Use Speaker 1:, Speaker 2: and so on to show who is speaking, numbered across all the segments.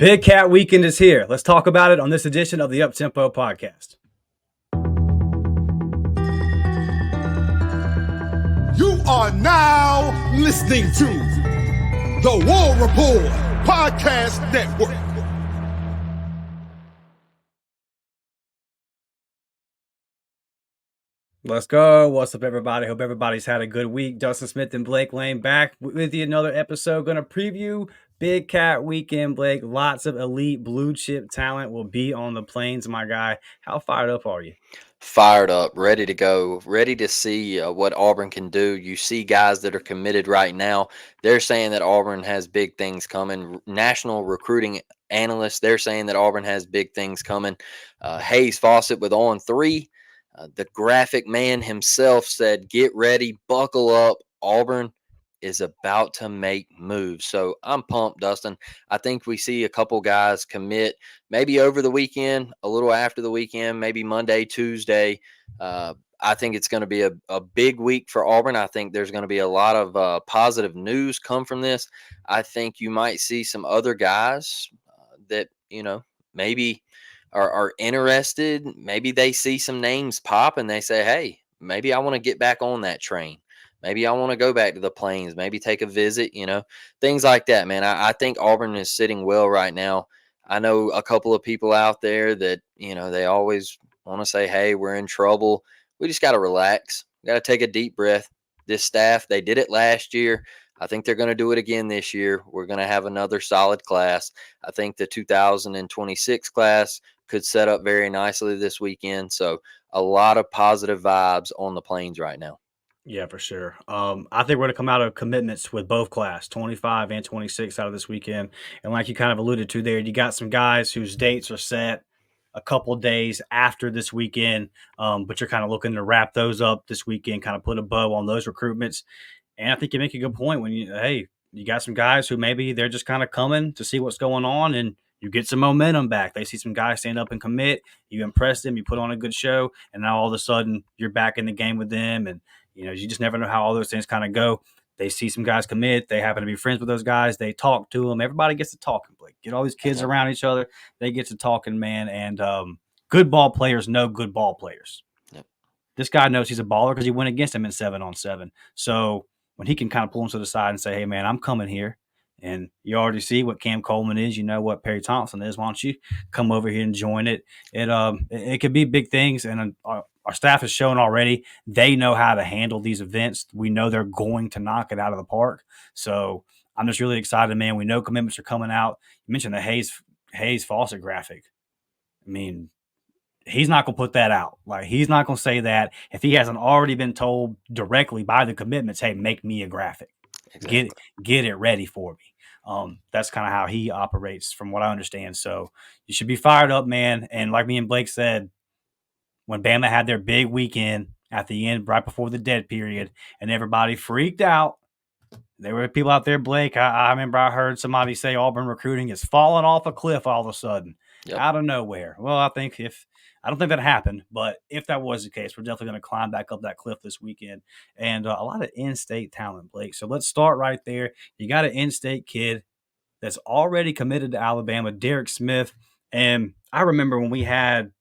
Speaker 1: Big Cat Weekend is here. Let's talk about it on this edition of the Uptempo Podcast.
Speaker 2: You are now listening to the War Report Podcast Network.
Speaker 1: Let's go. What's up, everybody? Hope everybody's had a good week. Dustin Smith and Blake Lane back with you. Another episode. Going to preview Big Cat Weekend, Blake. Lots of elite blue chip talent will be on the plains, my guy. How fired up are you?
Speaker 3: Fired up, ready to go, ready to see what Auburn can do. You see guys that are committed right now. They're saying that Auburn has big things coming. National recruiting analysts, they're saying that Auburn has big things coming. Hayes Fawcett with On 3. The graphic man himself said, get ready, buckle up. Auburn is about to make moves. So I'm pumped, Dustin. I think we see a couple guys commit maybe over the weekend, a little after the weekend, maybe Monday, Tuesday. I think it's going to be a big week for Auburn. I think there's going to be a lot of positive news come from this. I think you might see some other guys that, maybe are interested. Maybe they see some names pop and they say, hey, maybe I want to get back on that train. Maybe I want to go back to the plains, maybe take a visit, things like that, man. I think Auburn is sitting well right now. I know a couple of people out there that, they always want to say, hey, we're in trouble. We just got to relax. We got to take a deep breath. This staff, they did it last year. I think they're going to do it again this year. We're going to have another solid class. I think the 2026 class could set up very nicely this weekend. So a lot of positive vibes on the plains right now.
Speaker 1: Yeah, for sure. I think we're going to come out of commitments with both class, 25 and 26 out of this weekend. And like you kind of alluded to there, you got some guys whose dates are set a couple days after this weekend, but you're kind of looking to wrap those up this weekend, kind of put a bow on those recruitments. And I think you make a good point when you got some guys who maybe they're just kind of coming to see what's going on, and you get some momentum back. They see some guys stand up and commit. You impress them, you put on a good show, and now all of a sudden you're back in the game with them. And you just never know how all those things kind of go. They see some guys commit. They happen to be friends with those guys. They talk to them. Everybody gets to talking. Blake. Get all these kids around each other. They get to talking, man. And good ball players know good ball players.
Speaker 3: Yep.
Speaker 1: This guy knows he's a baller because he went against him in 7-on-7. So when he can kind of pull him to the side and say, hey, man, I'm coming here. And you already see what Cam Coleman is. You know what Perry Thompson is. Why don't you come over here and join it? It could be big things. And our staff has shown already they know how to handle these events. We know they're going to knock it out of the park. So I'm just really excited, man. We know commitments are coming out. You mentioned the Hayes Fawcett graphic. I mean, he's not going to put that out. Like, he's not going to say that if he hasn't already been told directly by the commitments, hey, make me a graphic.
Speaker 3: Exactly.
Speaker 1: Get it ready for me. That's kind of how he operates from what I understand. So you should be fired up, man. And like me and Blake said, when Bama had their big weekend at the end, right before the dead period, and everybody freaked out, there were people out there, Blake. I remember I heard somebody say Auburn recruiting is falling off a cliff all of a sudden, out of nowhere. Well, I don't think that happened, but if that was the case, we're definitely going to climb back up that cliff this weekend. And a lot of in-state talent, Blake. So let's start right there. You got an in-state kid that's already committed to Alabama, Derek Smith. And I remember when we had,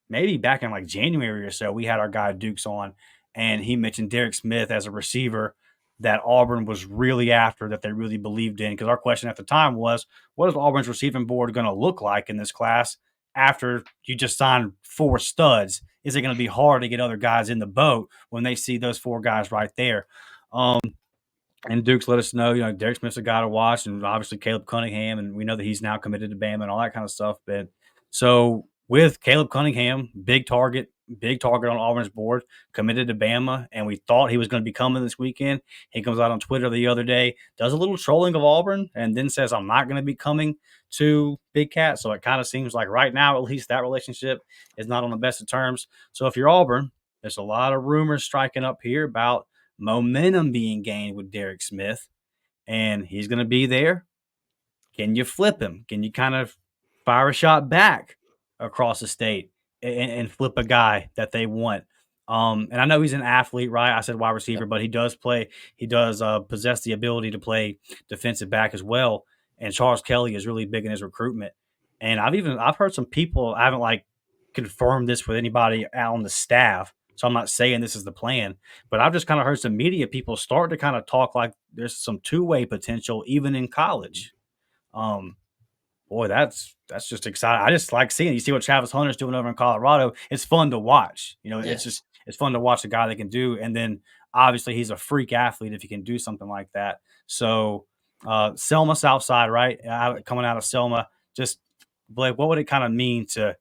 Speaker 1: maybe back in like January or so, we had our guy Dukes on, and he mentioned Derek Smith as a receiver that Auburn was really after, that they really believed in. Because our question at the time was, what is Auburn's receiving board going to look like in this class after you just signed 4 studs? Is it going to be hard to get other guys in the boat when they see those 4 guys right there? And Dukes let us know, Derek Smith's a guy to watch, and obviously Caleb Cunningham, and we know that he's now committed to Bama and all that kind of stuff. But so with Caleb Cunningham, big target on Auburn's board, committed to Bama, and we thought he was going to be coming this weekend. He comes out on Twitter the other day, does a little trolling of Auburn, and then says, I'm not going to be coming to Big Cat. So it kind of seems like right now, at least, that relationship is not on the best of terms. So if you're Auburn, there's a lot of rumors striking up here about momentum being gained with Derek Smith, and he's going to be there. Can you flip him? Can you kind of fire a shot back across the state and flip a guy that they want? And I know he's an athlete, right? I said wide receiver, but he does possess the ability to play defensive back as well. and Charles Kelly is really big in his recruitment. And I've heard some people, I haven't like confirmed this with anybody out on the staff, so I'm not saying this is the plan, but I've just kind of heard some media people start to kind of talk like there's some two-way potential even in college. Um, Boy, that's just exciting. I just like seeing. You see what Travis Hunter's doing over in Colorado. It's fun to watch.
Speaker 3: Yes.
Speaker 1: It's fun to watch a guy that can do. And then obviously he's a freak athlete if he can do something like that. So Selma Southside, right? Coming out of Selma, just Blake, what would it kind of mean to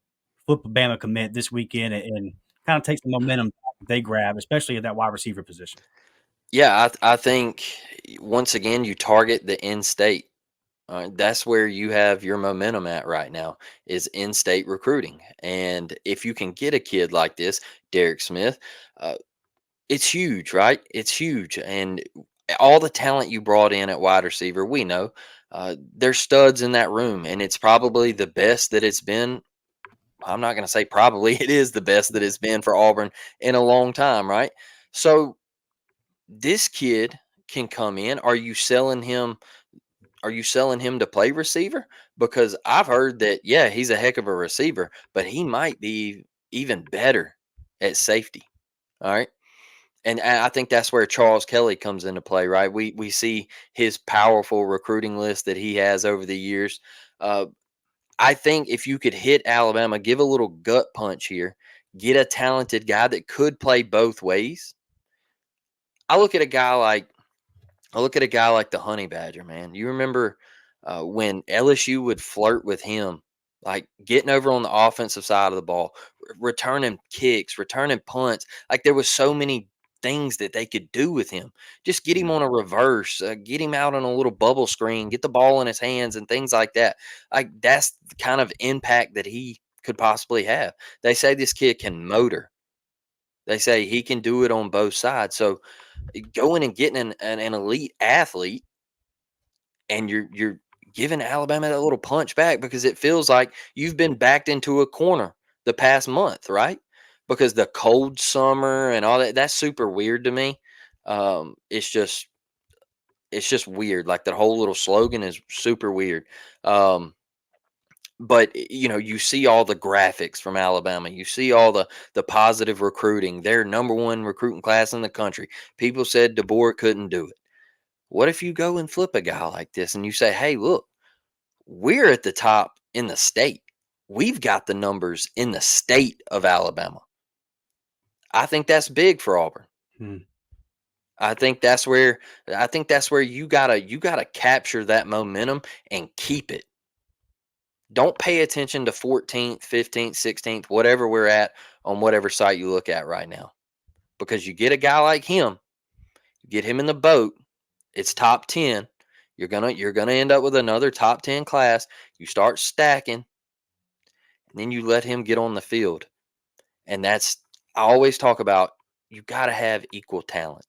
Speaker 1: flip a Bama commit this weekend and kind of take some momentum they grab, especially at that wide receiver position?
Speaker 3: Yeah, I think once again you target the in-state. That's where you have your momentum at right now is in-state recruiting, and if you can get a kid like this, Derek Smith, uh, it's huge, right? It's huge, and all the talent you brought in at wide receiver, we know there's studs in that room, and it's probably the best that it's been. I'm not going to say probably, it is the best that it's been for Auburn in a long time, right? So this kid can come in. Are you selling him to play receiver? Because I've heard that, yeah, he's a heck of a receiver, but he might be even better at safety. All right. And I think that's where Charles Kelly comes into play, right? We see his powerful recruiting list that he has over the years. Uh, I think if you could hit Alabama, give a little gut punch here, get a talented guy that could play both ways. I look at a guy like I look at a guy like the Honey Badger, man. You remember when LSU would flirt with him, like getting over on the offensive side of the ball, returning kicks, returning punts. Like there was so many things that they could do with him. Just get him
Speaker 1: Mm,
Speaker 3: on a reverse, get him out on a little bubble screen, get the ball in his hands, and things like that. Like that's the kind of impact that he could possibly have. They say this kid can motor. They say he can do it on both sides. So going and getting an elite athlete and you're giving Alabama that little punch back because it feels like you've been backed into a corner the past month, right? Because the cold summer and all that, that's super weird to me. It's just weird. Like that whole little slogan is super weird. Um, but you see all the graphics from Alabama. You see all the positive recruiting. They're number one recruiting class in the country. People said DeBoer couldn't do it. What if you go and flip a guy like this and you say, hey, look, we're at the top in the state. We've got the numbers in the state of Alabama. I think that's big for Auburn.
Speaker 1: mm.
Speaker 3: I think that's where you gotta capture that momentum and keep it. Don't pay attention to 14th, 15th, 16th, whatever we're at on whatever site you look at right now. Because you get a guy like him, you get him in the boat, it's top 10. You're gonna end up with another top 10 class. You start stacking, and then you let him get on the field. And that's I always talk about you gotta have equal talent.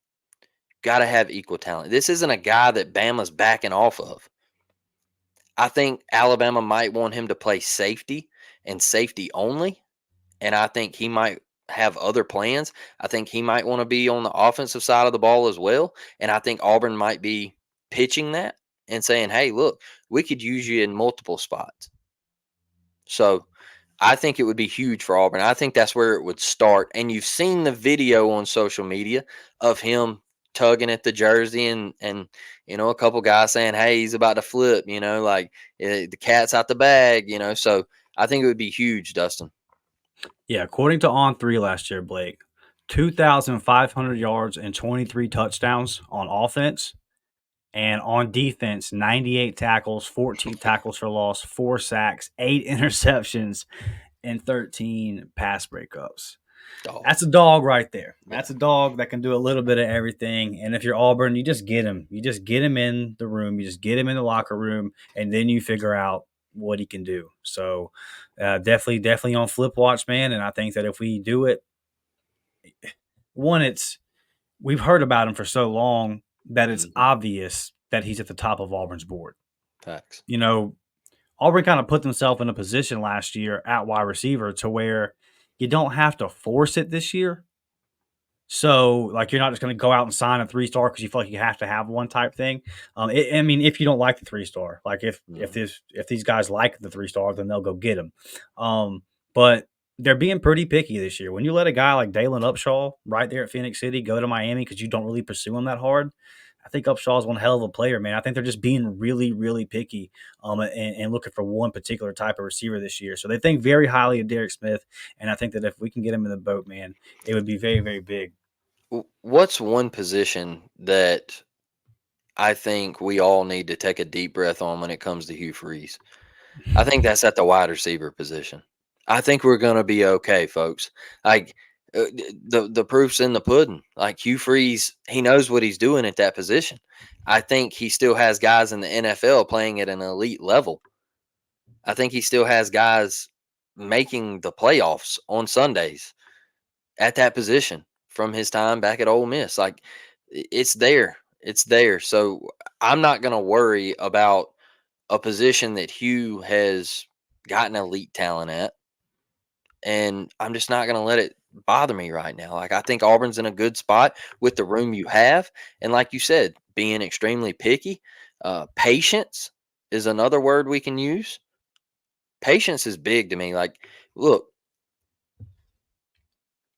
Speaker 3: Gotta have equal talent. This isn't a guy that Bama's backing off of. I think Alabama might want him to play safety and safety only. And I think he might have other plans. I think he might want to be on the offensive side of the ball as well. And I think Auburn might be pitching that and saying, hey, look, we could use you in multiple spots. So I think it would be huge for Auburn. I think that's where it would start. And you've seen the video on social media of him tugging at the jersey and a couple guys saying, hey, he's about to flip, like the cat's out the bag, So I think it would be huge, Dustin.
Speaker 1: Yeah, according to On Three last year, Blake, 2,500 yards and 23 touchdowns on offense. And on defense, 98 tackles, 14 tackles for loss, 4 sacks, 8 interceptions, and 13 pass breakups.
Speaker 3: Dog.
Speaker 1: That's a dog right there.
Speaker 3: Yeah.
Speaker 1: That's a dog that can do a little bit of everything. And if you're Auburn, you just get him. You just get him in the room. You just get him in the locker room, and then you figure out what he can do. So definitely on flip watch, man. And I think that if we do it, one, we've heard about him for so long that it's
Speaker 3: Mhm.
Speaker 1: obvious that he's at the top of Auburn's board.
Speaker 3: Facts.
Speaker 1: You know, Auburn kind of put themselves in a position last year at wide receiver to where you don't have to force it this year. So, like, you're not just going to go out and sign a 3-star because you feel like you have to have one type thing. I mean, if you don't like the 3-star, like
Speaker 3: Mhm.
Speaker 1: if these guys like the 3-star, then they'll go get them. But they're being pretty picky this year. When you let a guy like Dalen Upshaw right there at Phoenix City go to Miami because you don't really pursue him that hard, I think Upshaw is one hell of a player, man. I think they're just being really, really picky, and looking for one particular type of receiver this year. So they think very highly of Derek Smith, and I think that if we can get him in the boat, man, it would be very, very big.
Speaker 3: What's one position that I think we all need to take a deep breath on when it comes to Hugh Freeze? I think that's at the wide receiver position. I think we're gonna be okay, folks. Like the proof's in the pudding. Like Hugh Freeze, he knows what he's doing at that position. I think he still has guys in the NFL playing at an elite level. I think he still has guys making the playoffs on Sundays at that position from his time back at Ole Miss. Like it's there. It's there. So I'm not gonna worry about a position that Hugh has gotten elite talent at, and I'm just not going to let it bother me right now. Like I think Auburn's in a good spot with the room you have, and like you said, being extremely picky. Patience is another word we can use. Patience is big to me. Like, look,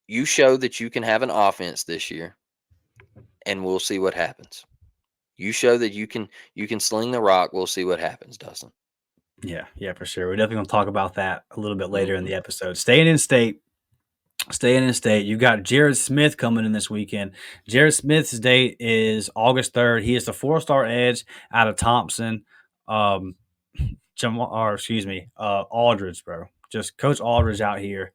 Speaker 3: you show that you can have an offense this year, and we'll see what happens. You show that you can sling the rock. We'll see what happens, Dustin.
Speaker 1: Yeah, yeah, for sure. We're definitely gonna talk about that a little bit later in
Speaker 3: Hmm.
Speaker 1: the episode. Staying in state. You got Jared Smith coming in this weekend. Jared Smith's date is August 3rd. He is the 4-star edge out of Thompson. Um, Aldridge, bro. Just Coach Aldridge out here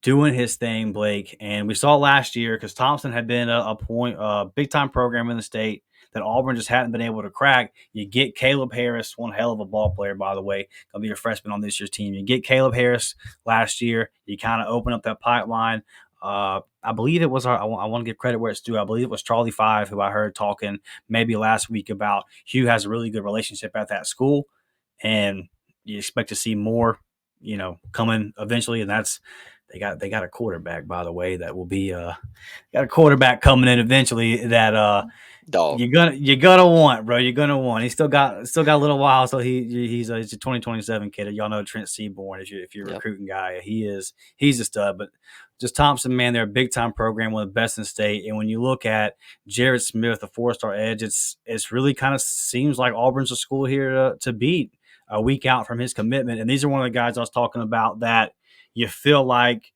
Speaker 1: doing his thing, Blake. And we saw last year because Thompson had been a big time program in the state that Auburn just hadn't been able to crack. You get Caleb Harris, one hell of a ball player, by the way, gonna be a freshman on this year's team. You get Caleb Harris last year. You kind of open up that pipeline. I believe it was I want to give credit where it's due. I believe it was Charlie Five who I heard talking maybe last week about Hugh has a really good relationship at that school, and you expect to see more, coming eventually. And that's they got a quarterback, by the way, that will be got a quarterback coming in eventually that
Speaker 3: Dog.
Speaker 1: you're gonna want, bro. You're gonna want. He's still got a little while, so he's a 2027 kid. Y'all know Trent Seaborn. If you're a
Speaker 3: Yep.
Speaker 1: recruiting guy, he's a stud. But just Thompson, man, they're a big time program, one of the best in the state. And when you look at Jared Smith, the 4-star edge, it's really kind of seems like Auburn's a school here to beat a week out from his commitment. And these are one of the guys I was talking about that you feel like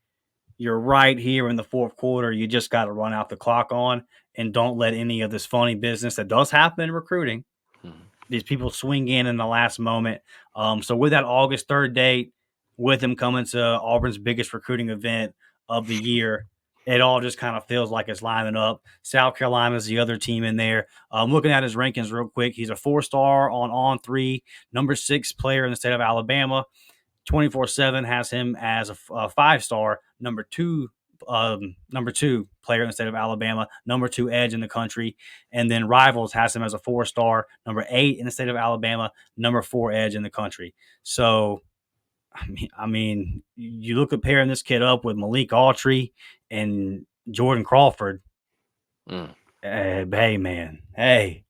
Speaker 1: you're right here in the fourth quarter. You just got to run out the clock on and don't let any of this phony business that does happen in recruiting.
Speaker 3: Mhm.
Speaker 1: These people swing in the last moment. So with that August 3rd date, with him coming to Auburn's biggest recruiting event of the year, it all just kind of feels like it's lining up. South Carolina's the other team in there. Looking at his rankings real quick, he's a 4-star on 3, number 6 player in the state of Alabama. 24/7 has him as a 5-star number two player in the state of Alabama, number 2 edge in the country, and then Rivals has him as a 4-star, number 8 in the state of Alabama, number 4 edge in the country. So I mean, you look at pairing this kid up with Malik Autry and Jordan Crawford.
Speaker 3: Mm.
Speaker 1: Hey man, hey,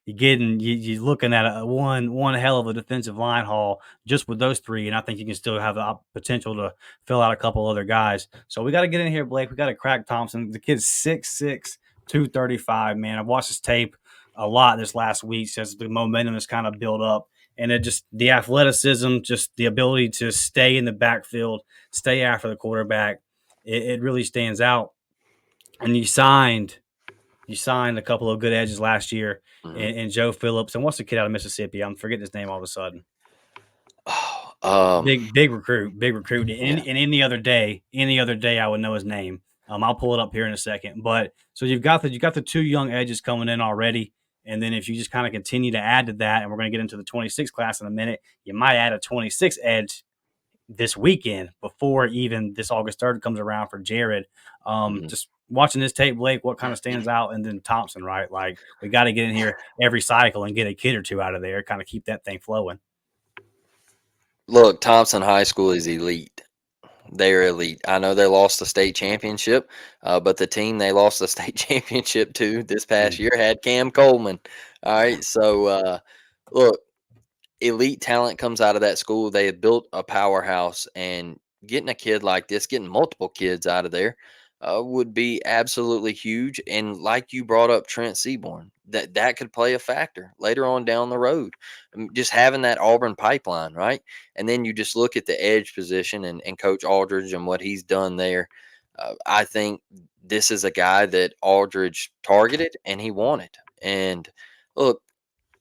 Speaker 1: you're looking at a one hell of a defensive line haul just with those three, and I think you can still have the potential to fill out a couple other guys. So we got to get in here, Blake. We got to crack Thompson. The kid's 6'6", 235. Man, I've watched his tape a lot this last week since the momentum has kind of built up, and it just the athleticism, just the ability to stay in the backfield, stay after the quarterback. It really stands out. And you signed a couple of good edges last year
Speaker 3: Mhm.
Speaker 1: in Joe Phillips. And what's the kid out of Mississippi? I'm forgetting his name all of a sudden.
Speaker 3: Oh,
Speaker 1: Big recruit, big recruit. And,
Speaker 3: yeah.
Speaker 1: and any other day, I would know his name. I'll pull it up here in a second. But so you've got the two young edges coming in already. And then if you just kind of continue to add to that, and we're going to get into the 26 class in a minute, you might add a 26 edge this weekend before even this August 3rd comes around for Jared.
Speaker 3: Mhm.
Speaker 1: Just watching this tape, Blake, what kind of stands out? And then Thompson, right? Like we got to get in here every cycle and get a kid or two out of there, kind of keep that thing flowing.
Speaker 3: Look, Thompson High School is elite. They're elite. I know they lost the state championship, but the team they lost the state championship to this past
Speaker 1: Mm.
Speaker 3: year had Cam Coleman. All right, so look, elite talent comes out of that school. They have built a powerhouse, and getting a kid like this, getting multiple kids out of there, would be absolutely huge. And like you brought up, Trent Seaborn, that could play a factor later on down the road. Just having that Auburn pipeline, right? And then you just look at the edge position and Coach Aldridge and what he's done there. I think this is a guy that Aldridge targeted and he wanted. And look,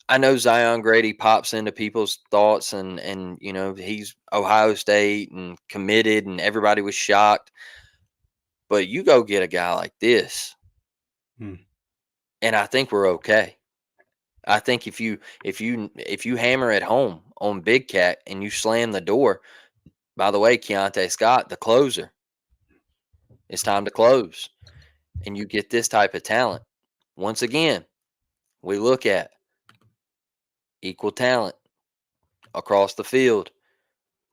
Speaker 3: I know Zion Grady pops into people's thoughts and he's Ohio State and committed and everybody was shocked. But you go get a guy like this,
Speaker 1: Mm.
Speaker 3: and I think we're okay. I think if you hammer it home on Big Cat and you slam the door, by the way, Keontae Scott, the closer, it's time to close. And you get this type of talent. Once again, we look at equal talent across the field.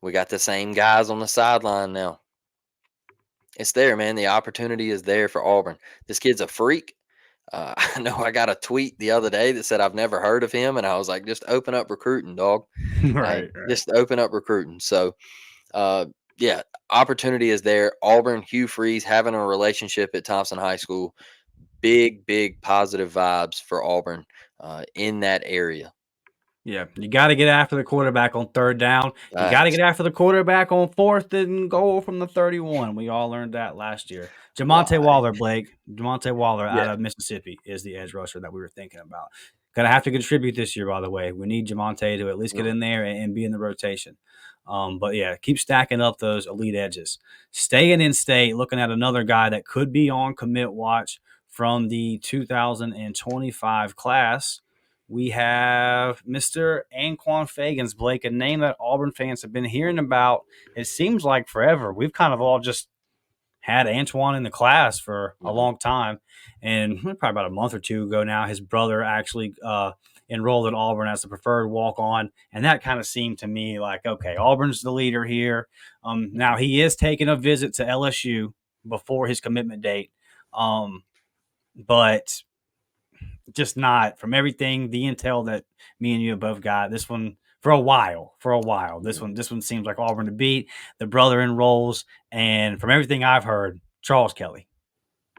Speaker 3: We got the same guys on the sideline now. It's there, man. The opportunity is there for Auburn. This kid's a freak. I know I got a tweet the other day that said I've never heard of him, and I was like, just open up recruiting, dog.
Speaker 1: Right.
Speaker 3: Just open up recruiting. So, uh, yeah, opportunity is there. Auburn, Hugh Freeze having a relationship at Thompson High School. Big, big positive vibes for Auburn in that area.
Speaker 1: Yeah, you got to get after the quarterback on third down. You got to get after the quarterback on fourth and goal from the 31. We all learned that last year. Jamonte
Speaker 3: Right.
Speaker 1: Waller, Blake. Jamonte Waller out
Speaker 3: Yeah.
Speaker 1: of Mississippi is the edge rusher that we were thinking about. Going to have to contribute this year, by the way. We need Jamonte to at least get in there and be in the rotation. But yeah, keep stacking up those elite edges. Staying in state, looking at another guy that could be on commit watch from the 2025 class. We have Mr. Anquan Fagans, Blake, a name that Auburn fans have been hearing about. It seems like forever. We've kind of all just had Antoine in the class for a
Speaker 3: Mhm.
Speaker 1: long time. And probably about a month or two ago now, his brother actually enrolled at Auburn as the preferred walk on. And that kind of seemed to me like, okay, Auburn's the leader here. Now he is taking a visit to LSU before his commitment date. But just not from everything the intel that me and you both got. This one for a while. This one seems like Auburn to beat. The brother enrolls, and from everything I've heard, Charles Kelly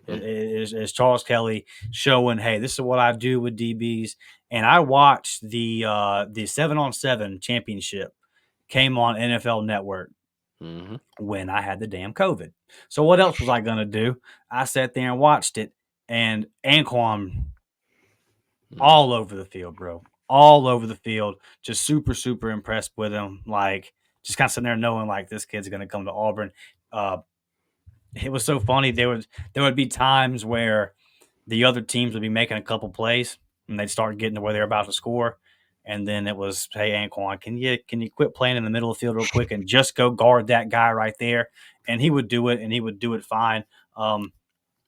Speaker 3: Mhm.
Speaker 1: is Charles Kelly showing, hey, this is what I do with DBs. And I watched the 7-on-7 championship came on NFL Network
Speaker 3: Mhm.
Speaker 1: when I had the damn COVID. So what else was I gonna do? I sat there and watched it, and Anquan
Speaker 3: Mhm.
Speaker 1: all over the field, bro. All over the field. Just super, super impressed with him. Like, just kind of sitting there knowing like this kid's gonna come to Auburn. Uh, it was so funny. There would be times where the other teams would be making a couple plays and they'd start getting to where they're about to score. And then it was, hey Anquan, can you quit playing in the middle of the field real quick and just go guard that guy right there? And he would do it, and he would do it fine.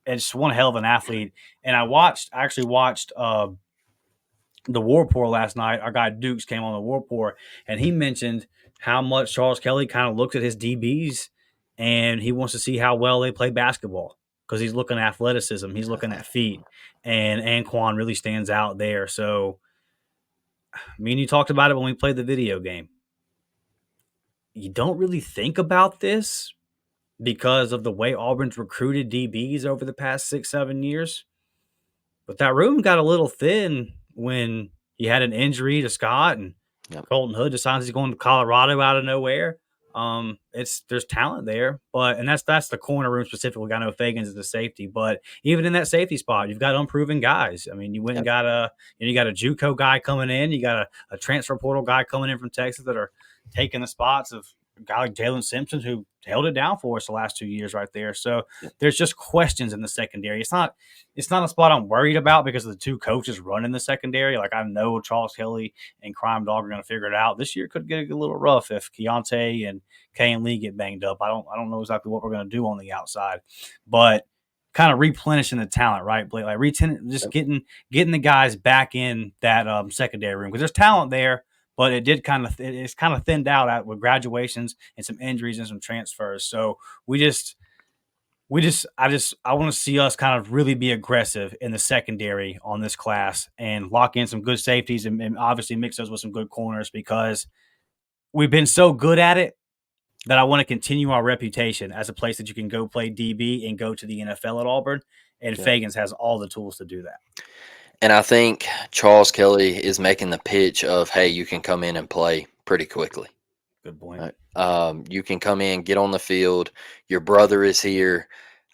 Speaker 1: It's one hell of an athlete. And I actually watched the War Report last night. Our guy Dukes came on the War Report, and he mentioned how much Charles Kelly kind of looks at his DBs, and he wants to see how well they play basketball because he's looking at athleticism, he's looking at feet, and Anquan really stands out there. So, me and you talked about it when we played the video game. You don't really think about this because of the way Auburn's recruited DBs over the past 6, 7 years. But that room got a little thin when he had an injury to Scott and
Speaker 3: Yep.
Speaker 1: Colton Hood decides he's going to Colorado out of nowhere. There's talent there, and that's the corner room specifically. I know Fagans is the safety, but even in that safety spot, you've got unproven guys. I mean, you went and
Speaker 3: Yep.
Speaker 1: got you got a JUCO guy coming in, you got a transfer portal guy coming in from Texas that are taking the spots of a guy like Jalen Simpson who held it down for us the last 2 years right there. So
Speaker 3: Yep.
Speaker 1: there's just questions in the secondary. It's not a spot I'm worried about because of the two coaches running the secondary. Like I know Charles Kelly and Crime Dog are going to figure it out. This year could get a little rough if Keontae and Kay and Lee get banged up. I don't know exactly what we're going to do on the outside, but kind of replenishing the talent, right, Blake? Like just
Speaker 3: Yep.
Speaker 1: getting the guys back in that secondary room because there's talent there, but it did it's kind of thinned out with graduations and some injuries and some transfers. So I want to see us kind of really be aggressive in the secondary on this class and lock in some good safeties and obviously mix those with some good corners because we've been so good at it that I want to continue our reputation as a place that you can go play DB and go to the NFL at Auburn. And
Speaker 3: Yeah.
Speaker 1: Fagans has all the tools to do that.
Speaker 3: And I think Charles Kelly is making the pitch of, hey, you can come in and play pretty quickly.
Speaker 1: Good point.
Speaker 3: Right? You can come in, get on the field. Your brother is here.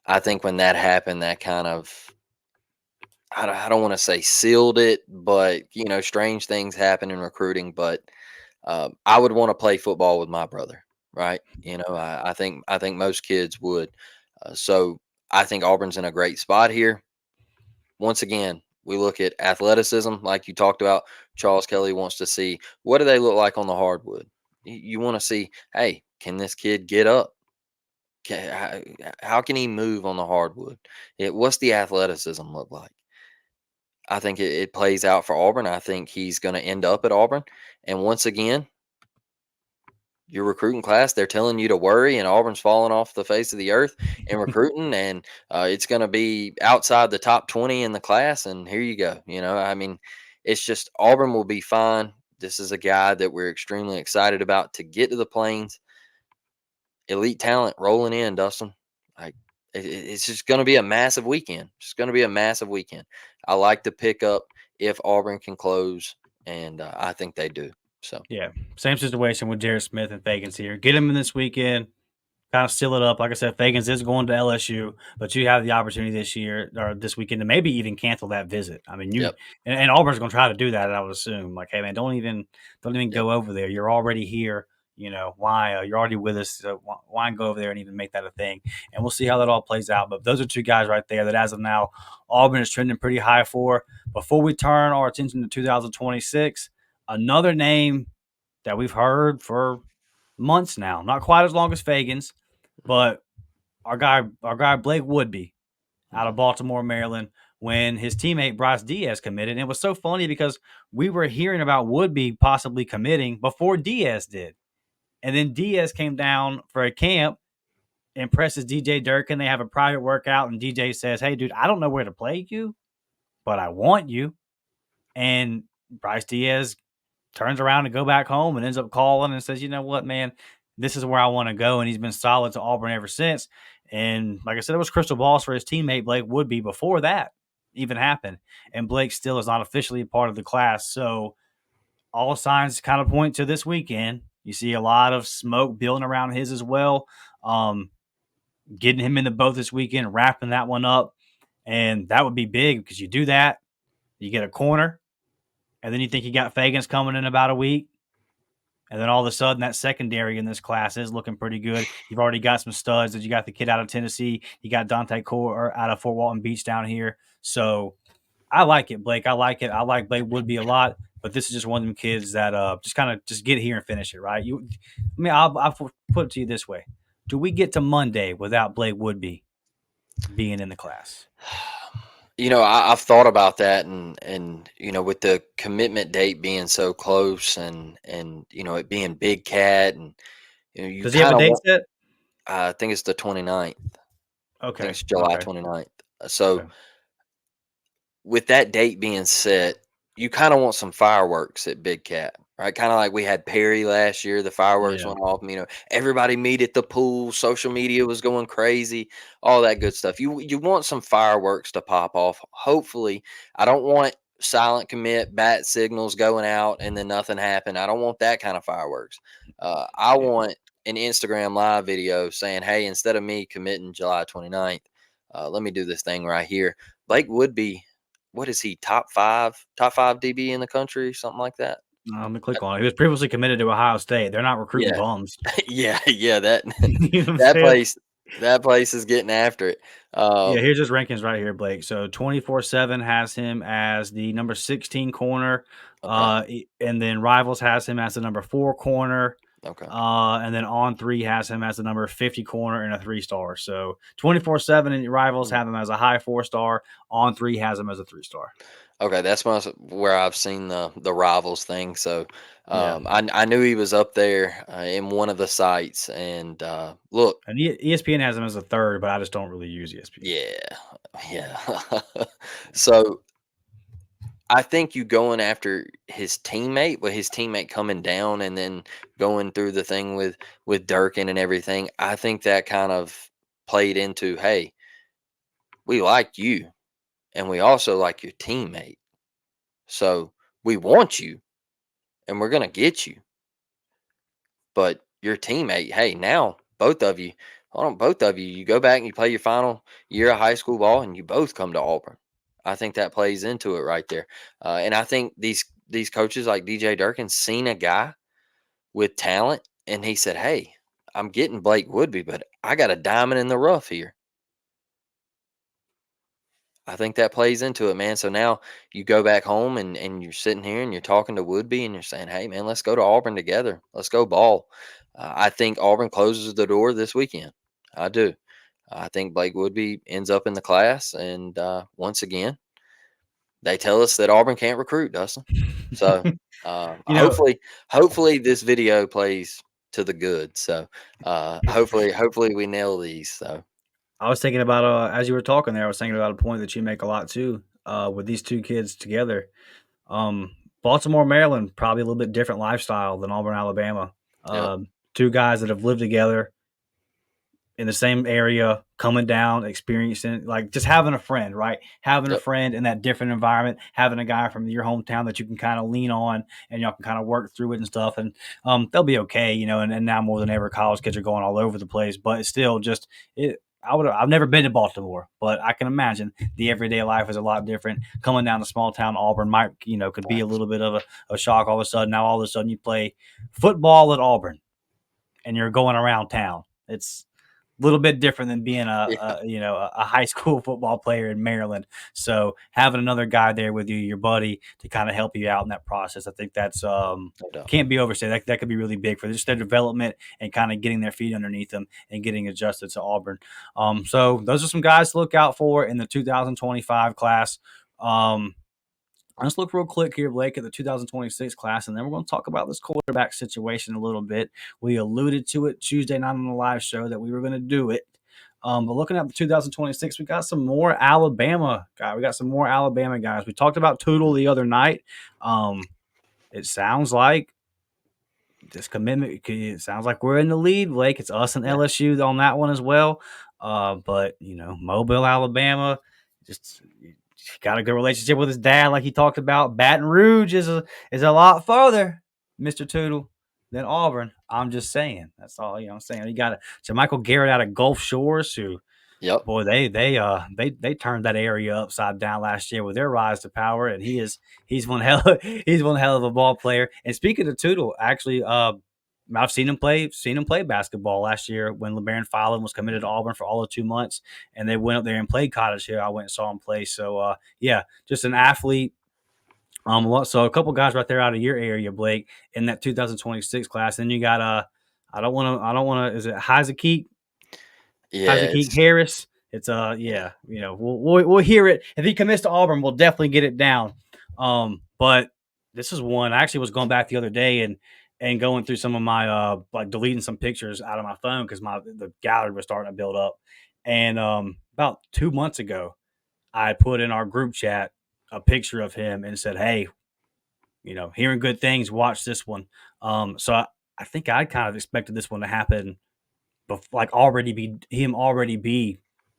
Speaker 3: I think when that happened, that kind of, I don't want to say sealed it, but strange things happen in recruiting. But I would want to play football with my brother, right? I think most kids would. So I think Auburn's in a great spot here. Once again, we look at athleticism, like you talked about. Charles Kelly wants to see, what do they look like on the hardwood. You want to see, hey, can this kid get up? How can he move on the hardwood? What's the athleticism look like? I think it plays out for Auburn. I think he's going to end up at Auburn. And once again, your recruiting class, they're telling you to worry, and Auburn's falling off the face of the earth in recruiting, and it's going to be outside the top 20 in the class. And here you go. I mean, it's just Auburn will be fine. This is a guy that we're extremely excited about to get to the Plains. Elite talent rolling in, Dustin. Like it's just going to be a massive weekend. It's going to be a massive weekend. I like the pickup if Auburn can close, and I think they do. So
Speaker 1: Yeah, same situation with Jared Smith and Fagans here. Get him in this weekend, kind of seal it up. Like I said, Fagans is going to LSU, but you have the opportunity this year or this weekend to maybe even cancel that visit. I mean,
Speaker 3: yep,
Speaker 1: and Auburn's going to try to do that. I would assume, like, hey man, don't even
Speaker 3: yep.
Speaker 1: go over there. You're already here. Why? You're already with us. So why go over there and even make that a thing? And we'll see how that all plays out. But those are two guys right there that, as of now, Auburn is trending pretty high for. Before we turn our attention to 2026, another name that we've heard for months now, not quite as long as Fagans, but our guy Blake Woodby out of Baltimore, Maryland, when his teammate Bryce Diaz committed. And it was so funny because we were hearing about Woodby possibly committing before Diaz did. And then Diaz came down for a camp, impresses DJ Durkin. They have a private workout, and DJ says, hey, dude, I don't know where to play you, but I want you. And Bryce Diaz turns around to go back home and ends up calling and says, you know what, man, this is where I want to go. And he's been solid to Auburn ever since. And like I said, it was crystal balls for his teammate Blake Woodby before that even happened. And Blake still is not officially a part of the class. So all signs kind of point to this weekend. You see a lot of smoke building around his as well. Getting him in the boat this weekend, wrapping that one up. And that would be big because you do that, you get a corner, and then you think you got Fagans coming in about a week. And then all of a sudden, that secondary in this class is looking pretty good. You've already got some studs. That you got the kid out of Tennessee. You got Dante Core out of Fort Walton Beach down here. So I like it, Blake. I like it. I like Blake Woodby a lot. But this is just one of them kids that just get here and finish it, right? I'll put it to you this way: do we get to Monday without Blake Woodby being in the class?
Speaker 3: I've thought about that, and with the commitment date being so close, and it being Big Cat, and you
Speaker 1: Does he have a
Speaker 3: kind of
Speaker 1: date
Speaker 3: want.
Speaker 1: set?
Speaker 3: I think it's the 29th. I think
Speaker 1: Okay.
Speaker 3: it's July
Speaker 1: Okay.
Speaker 3: 29th. So
Speaker 1: Okay.
Speaker 3: with that date being set, you kind of want some fireworks at Big Cat, right? Kind of like we had Perry last year. The fireworks
Speaker 1: Yeah.
Speaker 3: went off. Everybody meet at the pool. Social media was going crazy. All that good stuff. You want some fireworks to pop off. Hopefully, I don't want silent commit, bat signals going out, and then nothing happened. I don't want that kind of fireworks. I
Speaker 1: Yeah.
Speaker 3: want an Instagram live video saying, "Hey, instead of me committing July 29th, let me do this thing right here." Blake Woodby, what is he, top five DB in the country, something like that?
Speaker 1: Let me click on it. He was previously committed to Ohio State. They're not recruiting
Speaker 3: Yeah.
Speaker 1: bums.
Speaker 3: Yeah, that
Speaker 1: You know what I'm
Speaker 3: that
Speaker 1: saying?
Speaker 3: place that place is getting after it.
Speaker 1: Yeah, here's his rankings right here, Blake. So 24/7 has him as the number 16 corner,
Speaker 3: Okay,
Speaker 1: and then Rivals has him as the number 4 corner,
Speaker 3: okay.
Speaker 1: and then On 3 has him as the number 50 corner and a 3-star. So 24/7 and Rivals
Speaker 3: Hmm.
Speaker 1: have him as a high 4-star. On 3 has him as a 3-star.
Speaker 3: Okay, that's where I've seen the rivals thing. So
Speaker 1: Yeah.
Speaker 3: I knew he was up there in one of the sites. And look,
Speaker 1: And ESPN has him as a third, but I just don't really use ESPN.
Speaker 3: yeah, yeah. So I think you going after his teammate, with his teammate coming down and then going through the thing with Durkin and everything. I think that kind of played into, hey, we like you and we also like your teammate. So we want you and we're gonna get you. But your teammate, hey, now both of you, hold on, both of you, you go back and you play your final year of high school ball, and you both come to Auburn. I think that plays into it right there, and I think these coaches like DJ Durkin seen a guy with talent, and he said, "Hey, I'm getting Blake Woodby, but I got a diamond in the rough here." I think that plays into it, man. So now you go back home and you're sitting here and you're talking to Woodby and you're saying, "Hey, man, let's go to Auburn together. Let's go ball." I think Auburn closes the door this weekend. I do. I think Blake Woodby ends up in the class, and once again, they tell us that Auburn can't recruit, Dustin. So
Speaker 1: You know,
Speaker 3: hopefully this video plays to the good. So hopefully we nail these. So
Speaker 1: I was thinking about as you were talking there, I was thinking about a point that you make a lot too. With these two kids together, um, Baltimore, Maryland, probably a little bit different lifestyle than Auburn, Alabama.
Speaker 3: yep,
Speaker 1: Two guys that have lived together in the same area, coming down, experiencing like just having a friend, right? Having a
Speaker 3: yep,
Speaker 1: friend in that different environment, having a guy from your hometown that you can kind of lean on and y'all can kind of work through it and stuff. And they'll be okay, and now more than ever, college kids are going all over the place, but it's still just it. I've never been to Baltimore, but I can imagine the everyday life is a lot different. Coming down to small town Auburn might, could be a little bit of a shock all of a sudden. Now all of a sudden you play football at Auburn and you're going around town. It's little bit different than being
Speaker 3: yeah,
Speaker 1: a high school football player in Maryland. So having another guy there with you, your buddy, to kind of help you out in that process, I think that's
Speaker 3: no doubt.
Speaker 1: can't be overstated. That could be really big for just their development and kind of getting their feet underneath them and getting adjusted to Auburn. So those are some guys to look out for in the 2025 class. Let's look real quick here, Blake, at the 2026 class, and then we're going to talk about this quarterback situation a little bit. We alluded to it Tuesday night on the live show that we were going to do it. But looking at the 2026, we got some more Alabama guys. We got some more Alabama guys. We talked about Tootle the other night. It sounds like this commitment. It sounds like we're in the lead, Blake. It's us and
Speaker 3: Yeah,
Speaker 1: LSU on that one as well. But Mobile, Alabama, just got a good relationship with his dad, like he talked about. Baton Rouge is a lot further, Mister Tootle, than Auburn. I'm just saying. That's all. I'm saying. You got Michael Garrett out of Gulf Shores, who
Speaker 3: yep.
Speaker 1: boy, they turned that area upside down last year with their rise to power, and he's one he's one hell of a ball player. And speaking of Tootle, actually, I've seen him play basketball last year when LeBaron Fallon was committed to Auburn for all of 2 months, and they went up there and played Cottage Hill. I went and saw him play. So yeah, just an athlete. So a couple guys right there out of your area, Blake, in that 2026 class. Then you got I don't want to. Is it
Speaker 3: Yeah,
Speaker 1: Isaac
Speaker 3: it's
Speaker 1: Harris. It's
Speaker 3: yeah.
Speaker 1: yeah, we'll hear it if he commits to Auburn. We'll definitely get it down. But this is one I actually was going back the other day and going through some of my like deleting some pictures out of my phone because the gallery was starting to build up. And about 2 months ago, I put in our group chat a picture of him and said, "Hey, hearing good things. Watch this one." So I think I kind of expected this one to happen like already be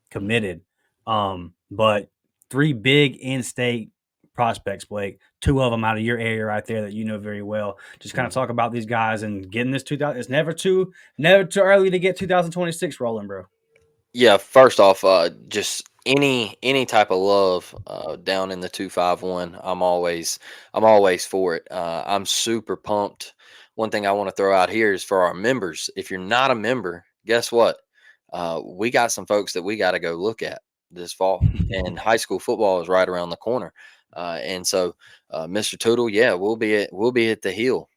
Speaker 1: committed. But three big in-state prospects, Blake. Two of them out of your area right there that you know very well. Just kind of
Speaker 3: Mhm.
Speaker 1: talk about these guys and getting this 2000. It's never too early to get 2026 rolling, bro.
Speaker 3: Yeah, first off, just any type of love down in the 251, I'm always for it. I'm super pumped. One thing I want to throw out here is for our members. If you're not a member, guess what? We got some folks that we got to go look at this fall, and high school football is right around the corner. And so, Mr. Tootle, yeah, we'll be at the Hill.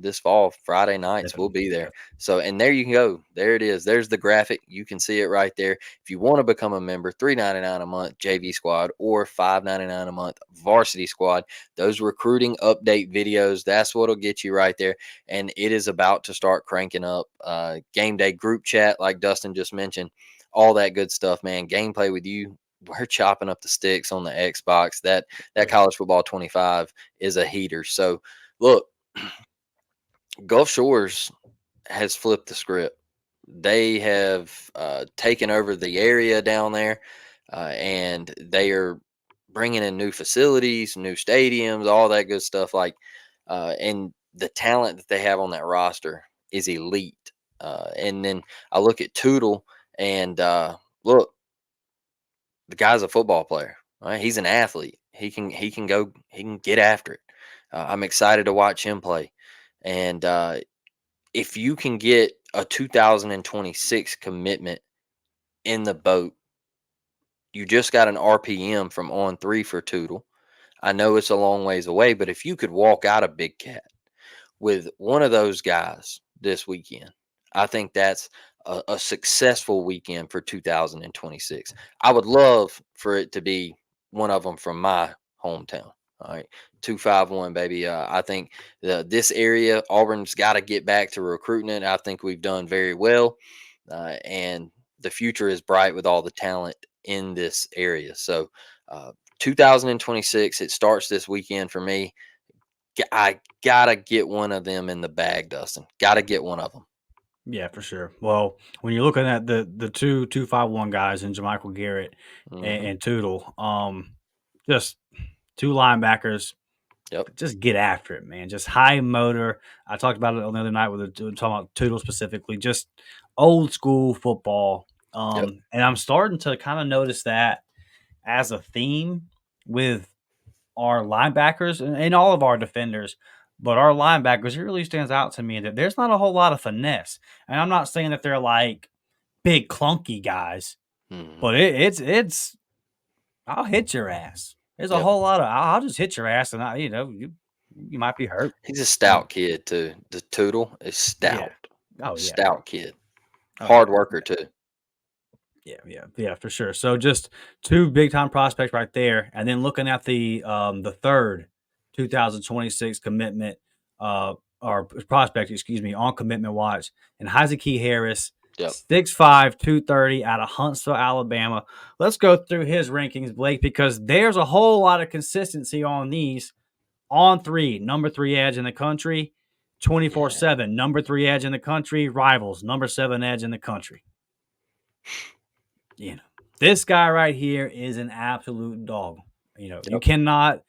Speaker 3: this fall. Friday nights we'll
Speaker 1: Definitely.
Speaker 3: be there. So, and there you can go. There it is. There's the graphic. You can see it right there. If you want to become a member, $3.99 a month JV squad or $5.99 a month varsity squad. Those recruiting update videos. That's what'll get you right there. And it is about to start cranking up. Game day group chat, like Dustin just mentioned. All that good stuff, man. Gameplay with you. We're chopping up the sticks on the Xbox. That college football 25 is a heater. So look, Gulf Shores has flipped the script. They have taken over the area down there, and they are bringing in new facilities, new stadiums, all that good stuff. And the talent that they have on that roster is elite. And then I look at Tootle, and look, the guy's a football player. Right? He's an athlete. He can get after it. I'm excited to watch him play, and if you can get a 2026 commitment in the boat, you just got an RPM from on 3 for Tootle. I know it's a long ways away, but if you could walk out of Big Cat with one of those guys this weekend, I think that's a successful weekend for 2026. I would love for it to be one of them from my hometown. All right, 251, baby. I think this area, Auburn's got to get back to recruiting it. I think we've done very well, and the future is bright with all the talent in this area. So, 2026, it starts this weekend for me. I gotta get one of them in the bag, Dustin. Gotta get one of them.
Speaker 1: Yeah, for sure. Well, when you're looking at the 251 guys and Jermichael Garrett
Speaker 3: Hmm.
Speaker 1: and Tootle, just two linebackers,
Speaker 3: Yep.
Speaker 1: just get after it, man. Just high motor. I talked about it on the other night with talking about Tootle specifically, just old school football.
Speaker 3: Yep.
Speaker 1: And I'm starting to kind of notice that as a theme with our linebackers and all of our defenders. But our linebackers, it really stands out to me that there's not a whole lot of finesse. And I'm not saying that they're like big clunky guys,
Speaker 3: Hmm.
Speaker 1: but it's I'll hit your ass. There's a
Speaker 3: Yep.
Speaker 1: whole lot of I'll just hit your ass, and you might be hurt.
Speaker 3: He's a
Speaker 1: Um,
Speaker 3: stout kid too. The Tootle is
Speaker 1: yeah.
Speaker 3: stout.
Speaker 1: Oh yeah.
Speaker 3: Stout kid.
Speaker 1: Oh yeah.
Speaker 3: Hard worker too.
Speaker 1: Yeah, for sure. So just two big time prospects right there, and then looking at the third 2026 commitment or prospect, excuse me, on commitment watch, and Key Harris,
Speaker 3: Yep.
Speaker 1: 6'5", 230 out of Huntsville, Alabama. Let's go through his rankings, Blake, because there's a whole lot of consistency on these. On 3, number 3 edge in the country,
Speaker 3: Yeah.
Speaker 1: 24/7, number 3 edge in the country, rivals, number 7 edge in the country. You know, this guy right here is an absolute dog. You
Speaker 3: Yep.
Speaker 1: cannot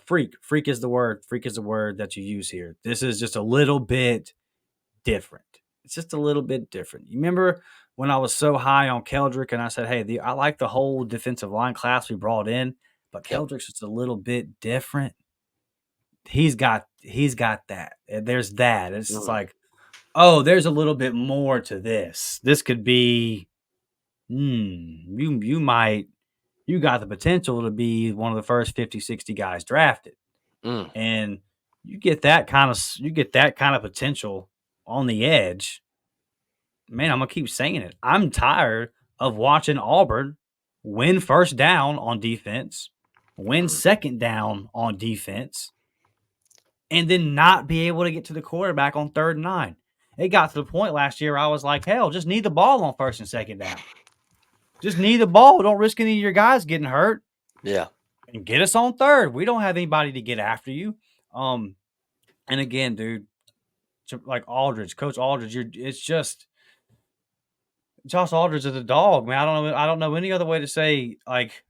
Speaker 1: freak is the word. Freak is the word that you use here. This is just a little bit different. It's just a little bit different. You remember when I was so high on Keldrick and I said, "Hey, I like the whole defensive line class we brought in, but
Speaker 3: Yep.
Speaker 1: Keldrick's just a little bit different." He's got that. There's that. It's just
Speaker 3: Mm.
Speaker 1: like, oh, there's a little bit more to this. This could be, you got the potential to be one of the first 50, 60 guys drafted.
Speaker 3: Mm.
Speaker 1: And you get that kind of potential on the edge. Man, I'm gonna keep saying it. I'm tired of watching Auburn win first down on defense, win
Speaker 3: Mm.
Speaker 1: second down on defense, and then not be able to get to the quarterback on 3rd and 9. It got to the point last year I was like, hell, just need the ball on 1st and 2nd down. Just need the ball. Don't risk any of your guys getting hurt.
Speaker 3: Yeah.
Speaker 1: And get us on 3rd. We don't have anybody to get after you. And again, dude, like Aldridge, Coach Aldridge, it's just Josh Aldridge is a dog, man. I don't know any other way to say, like,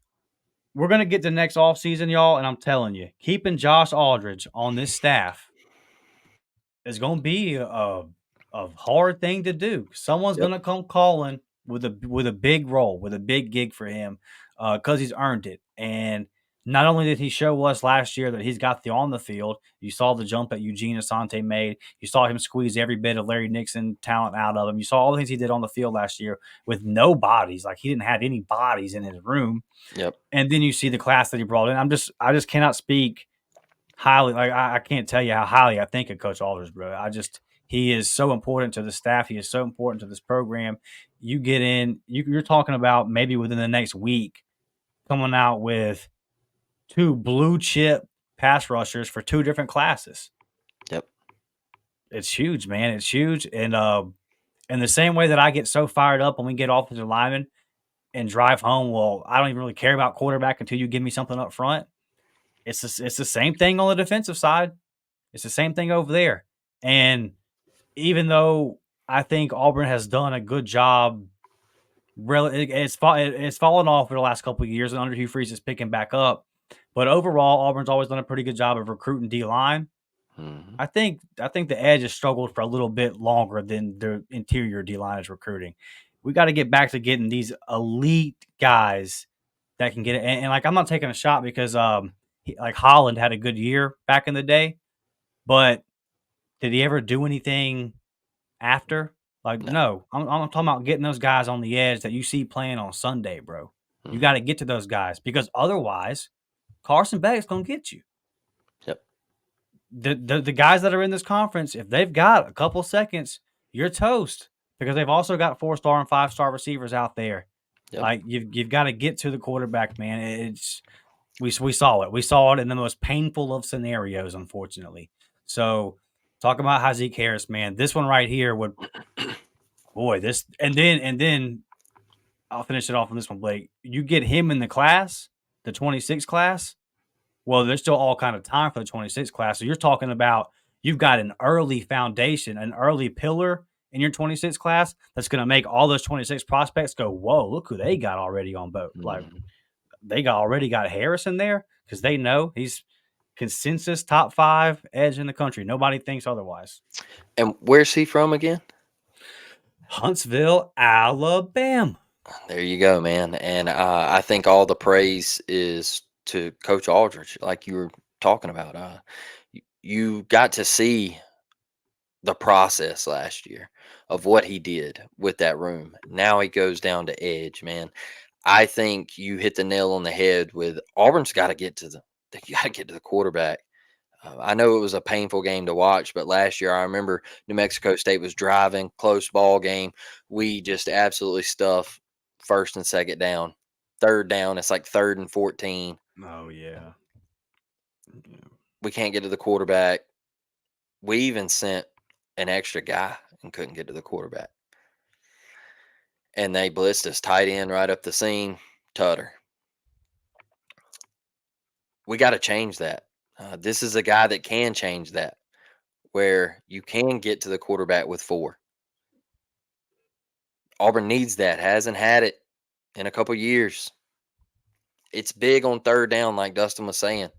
Speaker 1: we're gonna get to next off season, y'all, and I'm telling you, keeping Josh Aldridge on this staff is gonna be a hard thing to do. Someone's
Speaker 3: Yep.
Speaker 1: gonna come calling with a big role, with a big gig for him, because he's earned it. And not only did he show us last year that he's got the on the field, you saw the jump that Eugene Asante made. You saw him squeeze every bit of Larry Nixon talent out of him. You saw all the things he did on the field last year with no bodies. Like, he didn't have any bodies in his room.
Speaker 3: Yep.
Speaker 1: And then you see the class that he brought in. I just cannot speak highly, like I can't tell you how highly I think of Coach Alders, bro. He is so important to the staff. He is so important to this program. You get in, you're talking about maybe within the next week coming out with two blue chip pass rushers for two different classes.
Speaker 3: Yep.
Speaker 1: It's huge, man. It's huge. And in the same way that I get so fired up when we get offensive linemen and drive home, well, I don't even really care about quarterback until you give me something up front. It's the same thing on the defensive side. It's the same thing over there. And even though I think Auburn has done a good job, really, it's fallen off for the last couple of years, and under Hugh Freeze is picking back up. But overall, Auburn's always done a pretty good job of recruiting D line.
Speaker 3: Hmm.
Speaker 1: I think the edge has struggled for a little bit longer than the interior D line is recruiting. We got to get back to getting these elite guys that can get it. And like I'm not taking a shot because like Holland had a good year back in the day, but did he ever do anything after? Like
Speaker 3: No.
Speaker 1: no, I'm talking about getting those guys on the edge that you see playing on Sunday, bro. You got
Speaker 3: Hmm.
Speaker 1: to get to those guys because otherwise, Carson Beck's gonna get you.
Speaker 3: Yep.
Speaker 1: The guys that are in this conference, if they've got a couple seconds, you're toast because they've also got 4-star and 5-star receivers out there.
Speaker 3: Yep.
Speaker 1: Like you've got to get to the quarterback, man. It's we saw it. We saw it in the most painful of scenarios, unfortunately. So talk about Hazik Harris, man. This one right here would boy, this and then I'll finish it off on this one, Blake. You get him in the class, the 26 class. Well, there's still all kind of time for the 26 class. So you're talking about you've got an early foundation, an early pillar in your 26 class that's going to make all those 26 prospects go, whoa, look who they got already on boat. Like
Speaker 3: Hmm.
Speaker 1: they already got Harris in there because they know he's consensus top 5 edge in the country. Nobody thinks otherwise.
Speaker 3: And where's he from again?
Speaker 1: Huntsville, Alabama.
Speaker 3: There you go, man. And I think all the praise is to Coach Aldridge, like you were talking about. You got to see the process last year of what he did with that room. Now he goes down to edge, man. I think you hit the nail on the head with Auburn's got to get to they got to get to the quarterback. I know it was a painful game to watch, but last year I remember New Mexico State was driving, close ball game. We just absolutely stuff first and second down. Third down, it's like 3rd and 14.
Speaker 1: Oh, yeah.
Speaker 3: We can't get to the quarterback. We even sent an extra guy and couldn't get to the quarterback. And they blitzed us tight end right up the seam. Tutter. We got to change that. This is a guy that can change that, where you can get to the quarterback with 4. Auburn needs that. Hasn't had it in a couple years. It's big on 3rd down, like Dustin was saying.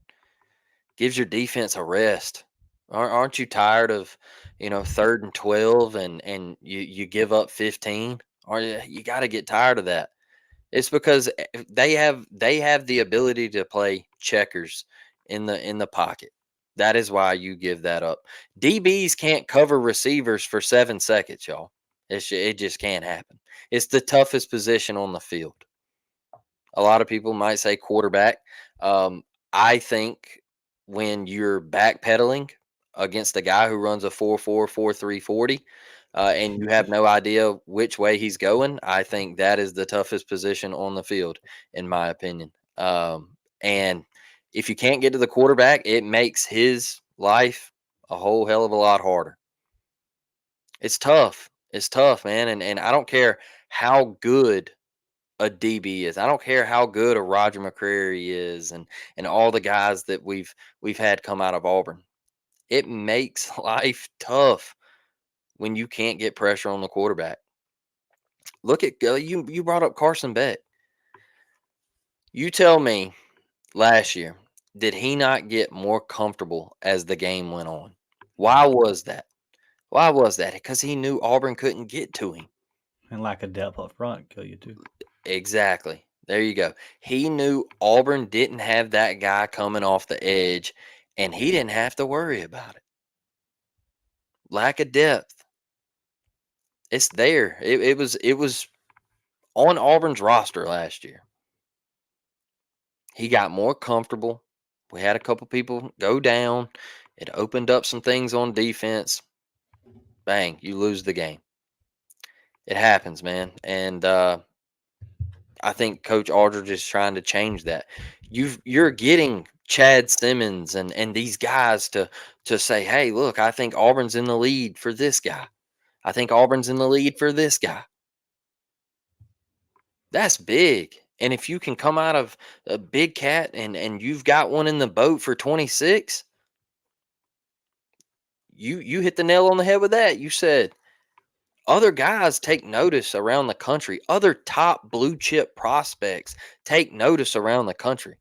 Speaker 3: Gives your defense a rest. Aren't you tired of, 3rd and 12 and you give up 15? Or you got to get tired of that. It's because they have the ability to play checkers in the pocket. That is why you give that up. DBs can't cover receivers for 7 seconds, y'all. It just can't happen. It's the toughest position on the field. A lot of people might say quarterback. I think when you're backpedaling against a guy who runs a 4.4, 4.3 40, and you have no idea which way he's going, I think that is the toughest position on the field, in my opinion. And if you can't get to the quarterback, it makes his life a whole hell of a lot harder. It's tough. It's tough, man. And I don't care how good a DB is. I don't care how good a Roger McCreary is and all the guys that we've had come out of Auburn. It makes life tough when you can't get pressure on the quarterback. Look at you brought up Carson Beck. You tell me last year, did he not get more comfortable as the game went on? Why was that? Why was that? Because he knew Auburn couldn't get to him.
Speaker 1: And lack of depth up front kill you too.
Speaker 3: Exactly. There you go. He knew Auburn didn't have that guy coming off the edge, and he didn't have to worry about it. Lack of depth. It's there. It was on Auburn's roster last year. He got more comfortable We had a couple people go down. It opened up some things on defense. Bang, you lose the game. It happens, man. And I think Coach Aldridge is trying to change that. You're getting Chad Simmons and these guys to say, hey, look, I think Auburn's in the lead for this guy. I think Auburn's in the lead for this guy. That's big. And if you can come out of a Big Cat and you've got one in the boat for 26, you hit the nail on the head with that. You said other guys take notice around the country. Other top blue chip prospects take notice around the country.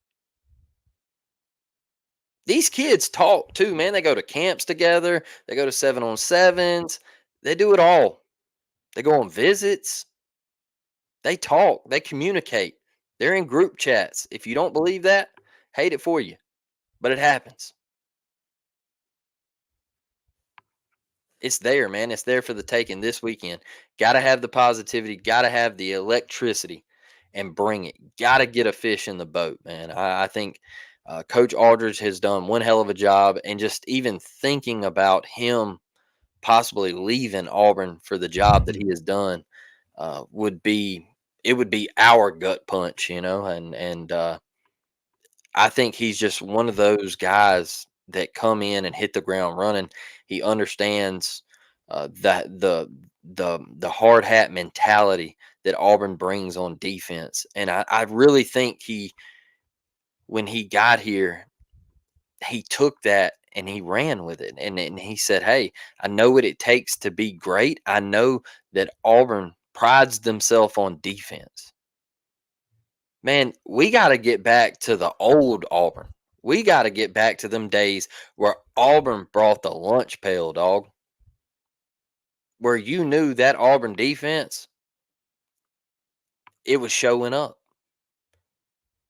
Speaker 3: These kids talk too, man. They go to camps together. They go to 7-on-7s. They do it all. They go on visits. They talk. They communicate. They're in group chats. If you don't believe that, hate it for you. But it happens. It's there, man. It's there for the taking this weekend. Got to have the positivity. Got to have the electricity and bring it. Got to get a fish in the boat, man. I think Coach Aldridge has done one hell of a job. And just even thinking about him possibly leaving Auburn for the job that he has done would be it would be our gut punch, and I think he's just one of those guys that come in and hit the ground running. He understands that the hard hat mentality that Auburn brings on defense, and I really think when he got here, he took that and he ran with it, and he said, "Hey, I know what it takes to be great. I know that Auburn prides themselves on defense." Man, we got to get back to the old Auburn. We got to get back to them days where Auburn brought the lunch pail, dog. Where you knew that Auburn defense, it was showing up.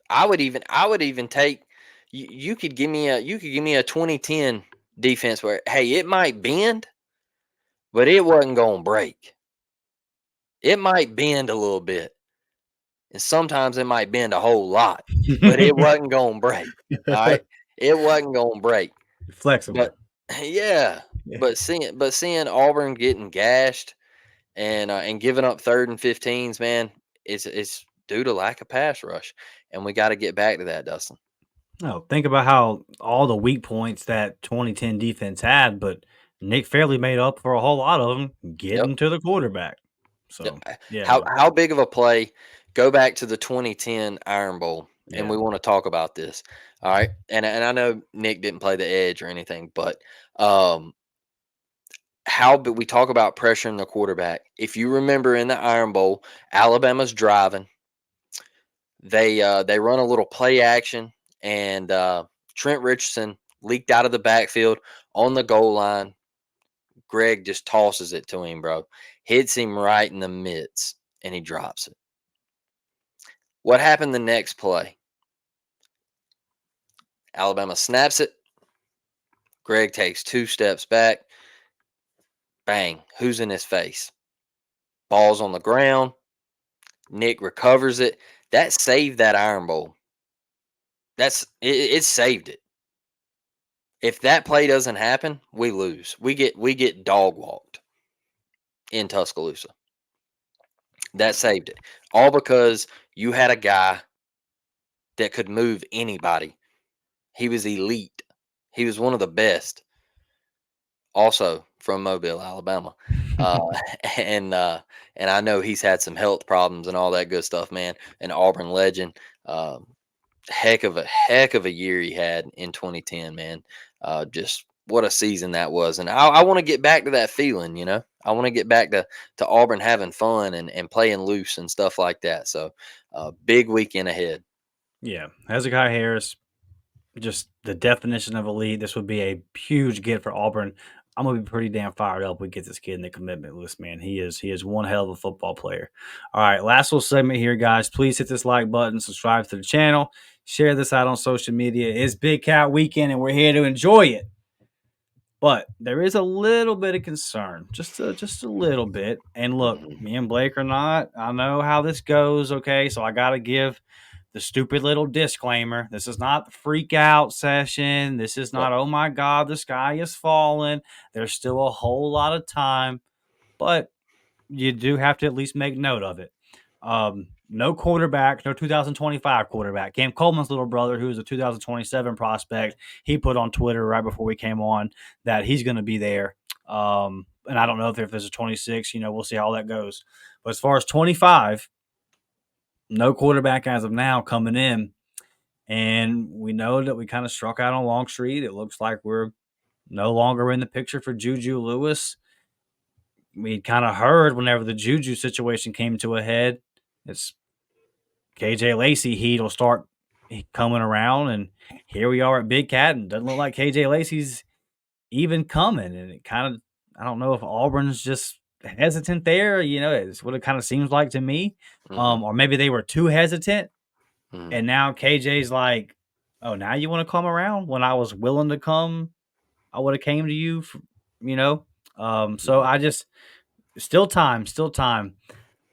Speaker 3: I would even take you could give me a 2010 defense where hey, it might bend, but it wasn't going to break. It might bend a little bit, and sometimes it might bend a whole lot, but it wasn't going to break. All right? It wasn't going to break.
Speaker 1: Flexible.
Speaker 3: But yeah,
Speaker 1: Yeah.
Speaker 3: but seeing Auburn getting gashed and giving up 3rd and 15s, man, it's due to lack of pass rush, and we got to get back to that, Dustin.
Speaker 1: No, think about how all the weak points that 2010 defense had, but Nick Fairley made up for a whole lot of them
Speaker 3: Yep.
Speaker 1: getting to the quarterback.
Speaker 3: Yep.
Speaker 1: So, yeah,
Speaker 3: How
Speaker 1: man.
Speaker 3: how big of a play? Go back to the 2010 Iron Bowl, and
Speaker 1: Yeah.
Speaker 3: we want to talk about this. All right, and I know Nick didn't play the edge or anything, but um, but we talk about pressuring the quarterback. If you remember in the Iron Bowl, Alabama's driving. They run a little play action, and Trent Richardson leaked out of the backfield on the goal line. Greg just tosses it to him, bro. Hits him right in the midst, and he drops it. What happened the next play? Alabama snaps it. Greg takes 2 steps back. Bang. Who's in his face? Ball's on the ground. Nick recovers it. That saved that Iron Bowl. It saved it. If that play doesn't happen, we lose. We get dog walked in Tuscaloosa. That saved it. All because you had a guy that could move anybody. He was elite. He was one of the best. Also from Mobile, Alabama. Uh, and and I know he's had some health problems and all that good stuff, man. An Auburn legend. Um, heck of a year he had in 2010, man. Just what a season that was, and I want to get back to that feeling. I want to get back to Auburn having fun and playing loose and stuff like that. So, big weekend ahead.
Speaker 1: Yeah. Hezekiah Harris, just the definition of elite. This would be a huge get for Auburn. I'm gonna be pretty damn fired up. We get this kid in the commitment list, man. He is one hell of a football player. All right, last little segment here, guys. Please hit this like button, subscribe to the channel, share this out on social media. It's Big Cat Weekend, and we're here to enjoy it. But there is a little bit of concern, just a little bit. And look,
Speaker 3: Mhm.
Speaker 1: me and Blake are not. I know how this goes. Okay, so I got to give the stupid little disclaimer. This is not the freak out session. This is not, oh my God, the sky is falling. There's still a whole lot of time, but you do have to at least make note of it. No quarterback, no 2025 quarterback. Cam Coleman's little brother, who is a 2027 prospect, he put on Twitter right before we came on that he's going to be there. And I don't know if there's a 26, we'll see how that goes. But as far as 25, no quarterback as of now coming in. And we know that we kind of struck out on Longstreet. It looks like we're no longer in the picture for Juju Lewis. We kind of heard whenever the Juju situation came to a head, it's KJ Lacey heat will start coming around. And here we are at Big Cat, and doesn't look like KJ Lacey's even coming. And it kind of, I don't know if Auburn's just hesitant there. It's what it kind of seems like to me. Or maybe they were too hesitant. And now KJ's like, oh, now you want to come around? When I was willing to come, I would have came to you, So I just, still time.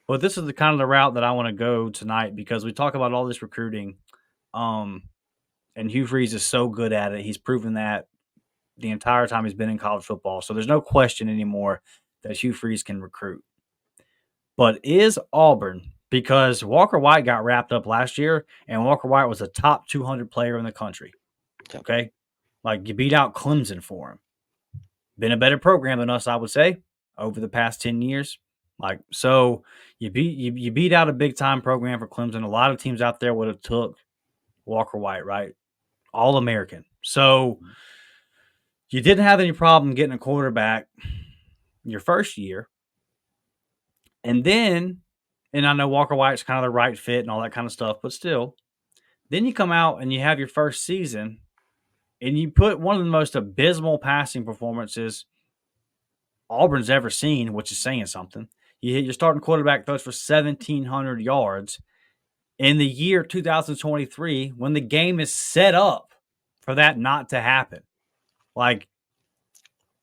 Speaker 1: But this is the kind of the route that I want to go tonight because we talk about all this recruiting. And Hugh Freeze is so good at it. He's proven that the entire time he's been in college football. So there's no question anymore that Hugh Freeze can recruit. But is Auburn, because Walker White got wrapped up last year, and Walker White was a top 200 player in the country. Okay? Like, you beat out Clemson for him. Been a better program than us, I would say, over the past 10 years. Like, so you beat out a big-time program for Clemson. A lot of teams out there would have took Walker White, right? All-American. So you didn't have any problem getting a quarterback your first year. And then, and I know Walker White's kind of the right fit and all that kind of stuff, but still, then you come out and you have your first season and you put one of the most abysmal passing performances Auburn's ever seen, which is saying something. You hit your starting quarterback throws for 1,700 yards in the year 2023 when the game is set up for that not to happen. Like,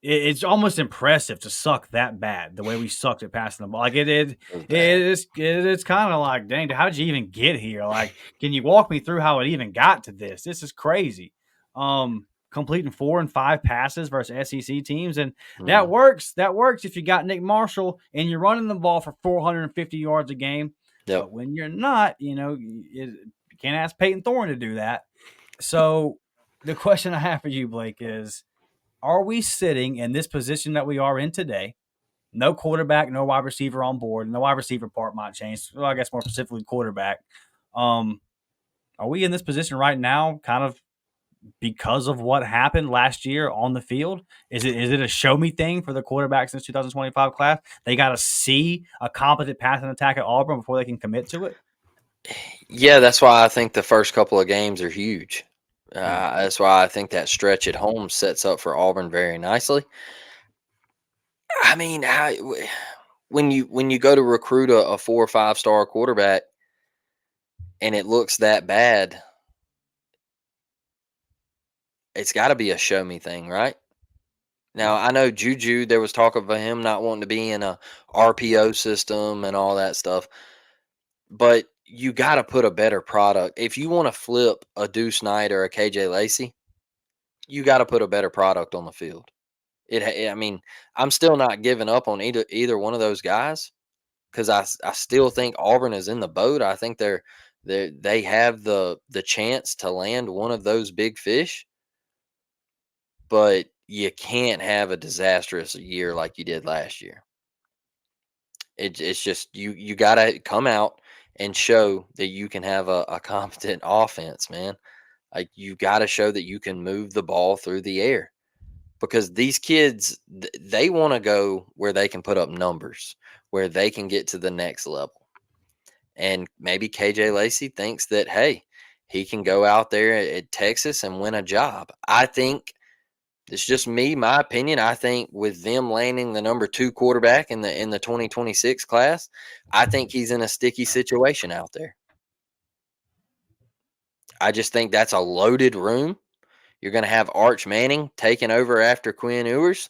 Speaker 1: it's almost impressive to suck that bad the way we sucked at passing the ball. Like it's kind of like, dang, how did you even get here? Like, can you walk me through how it even got to this? This is crazy. Completing 4 and 5 passes versus SEC teams, and that works. That works if you got Nick Marshall and you're running the ball for 450 yards a game.
Speaker 3: Yep.
Speaker 1: But when you're not, you can't ask Peyton Thorne to do that. So the question I have for you, Blake, is, are we sitting in this position that we are in today? No quarterback, no wide receiver on board. No wide receiver part might change. Well, I guess more specifically quarterback. Are we in this position right now kind of because of what happened last year on the field? Is it a show me thing for the quarterbacks in this 2025 class? They got to see a competent passing attack at Auburn before they can commit to it?
Speaker 3: Yeah, that's why I think the first couple of games are huge. That's why I think that stretch at home sets up for Auburn very nicely. I mean, when you go to recruit a 4 or 5 star quarterback and it looks that bad, it's got to be a show me thing, right? Now, I know Juju, there was talk of him not wanting to be in a RPO system and all that stuff, but you got to put a better product. If you want to flip a Deuce Knight or a KJ Lacey, you got to put a better product on the field. I mean, I'm still not giving up on either one of those guys because I still think Auburn is in the boat. I think they have the chance to land one of those big fish, but you can't have a disastrous year like you did last year. It's just you got to come out and show that you can have a competent offense, man. Like, you got to show that you can move the ball through the air. Because these kids, they want to go where they can put up numbers, where they can get to the next level. And maybe KJ Lacey thinks that, hey, he can go out there at Texas and win a job. I think, it's just me, my opinion. I think with them landing the number 2 quarterback in the 2026 class, I think he's in a sticky situation out there. I just think that's a loaded room. You're going to have Arch Manning taking over after Quinn Ewers,